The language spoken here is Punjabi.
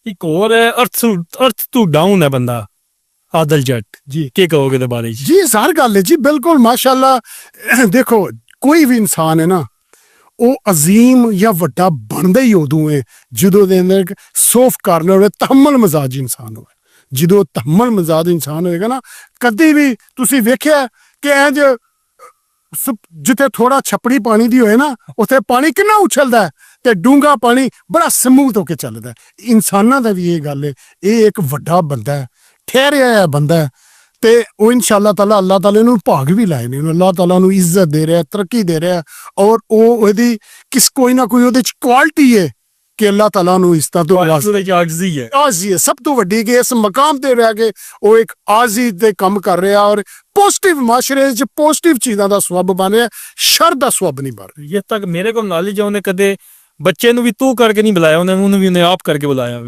ਇੱਕ ਹੋਰ ਹੈ ਅਰਥ ਟੂ ਡਾਊਨ ਹੈ ਬੰਦਾ, ਆਦਲ ਜੱਟ ਜੀ ਕੀ ਕਹੋਗੇ ਦੇ ਬਾਰੇ ਚ? ਜੀ ਹਰ ਗੱਲ ਹੈ ਜੀ, ਬਿਲਕੁਲ ਮਾਸ਼ਾਅੱਲਾ। ਦੇਖੋ ਕੋਈ ਵੀ ਇਨਸਾਨ ਹੈ ਨਾ, ਉਹ ਅਜ਼ੀਮ ਜਾਂ ਵੱਡਾ ਬਣਦਾ ਹੀ ਉਦੋਂ ਹੈ ਜਦੋਂ ਦੇ ਅੰਦਰ ਇੱਕ ਸੌਫਟ ਕਾਰਨਰ ਹੋਵੇ, ਤਹਮਲ ਮਜ਼ਾਜ ਇਨਸਾਨ ਹੋਵੇ। ਜਦੋਂ ਤਹਮਲ ਮਜ਼ਾਜ ਇਨਸਾਨ ਹੋਏਗਾ ਨਾ, ਕਦੀ ਵੀ ਤੁਸੀਂ ਵੇਖਿਆ ਕਿ ਇੰਜ ਜਿੱਥੇ ਥੋੜਾ ਛਪੜੀ ਪਾਣੀ ਦੀ ਹੋਏ ਨਾ, ਉੱਥੇ ਪਾਣੀ ਕਿੰਨਾ ਉਛਲਦਾ ਹੈ ਤੇ ਡੂੰਘਾ ਪਾਣੀ ਬੜਾ ਸਮੂਥ ਹੋ ਕੇ ਚੱਲਦਾ ਹੈ। ਇਨਸਾਨਾਂ ਦਾ ਵੀ ਇਹ ਗੱਲ ਹੈ, ਇਹ ਇੱਕ ਵੱਡਾ ਬੰਦਾ ਹੈ, ਠਹਿਰਿਆ ਹੋਇਆ ਬੰਦਾ ਹੈ, ਤੇ ਉਹ ਇਨਸ਼ਾਅੱਲਾ ਤਾਲਾ ਅੱਲਾਹ ਤਾਲਾ ਨੂੰ ਭਾਗ ਵੀ ਲਾਏ ਨੇ, ਅੱਲਾਹ ਤਾਲਾ ਨੂੰ ਇੱਜ਼ਤ ਦੇ ਰਿਹਾ, ਤਰੱਕੀ ਦੇ ਰਿਹਾ, ਔਰ ਉਹ ਉਹਦੀ ਕੋਈ ਨਾ ਕੋਈ ਉਹਦੇ ਚ ਕੁਆਲਿਟੀ ਹੈ ਕਿ ਅੱਲਾਹ ਤਾਲਾ ਨੂੰ ਇਸ ਤਰ੍ਹਾਂ ਤੋਂ ਆਜਜ਼ੀ ਹੈ, ਆਜ਼ੀ ਹੈ ਸਭ ਤੋਂ ਵੱਡੀ, ਕਿ ਇਸ ਮਕਾਮ ਤੇ ਰਹਿ ਕੇ ਉਹ ਇੱਕ ਆਜ਼ੀ ਦੇ ਕੰਮ ਕਰ ਰਿਹਾ, ਔਰ ਪੋਜ਼ਿਟਿਵ ਮਾਸ਼ਰੇ ਚ ਪੋਜ਼ਿਟਿਵ ਚੀਜ਼ਾਂ ਦਾ ਸਬਬ ਬਣ ਰਿਹਾ, ਸ਼ਰ ਦਾ ਸਬਬ ਨਹੀਂ ਬਣ ਰਿਹਾ। ਇਹ ਤੱਕ ਮੇਰੇ ਕੋਲ ਨੌਲੇਜ ਹੈ, ਉਹਨੇ ਕਦੇ ਬੱਚੇ ਨੂੰ ਵੀ ਤੂੰ ਕਰਕੇ ਨਹੀਂ ਬੁਲਾਇਆ, ਉਹਨੇ ਵੀ ਉਹਨੇ ਆਪ ਕਰਕੇ ਬੁਲਾਇਆ।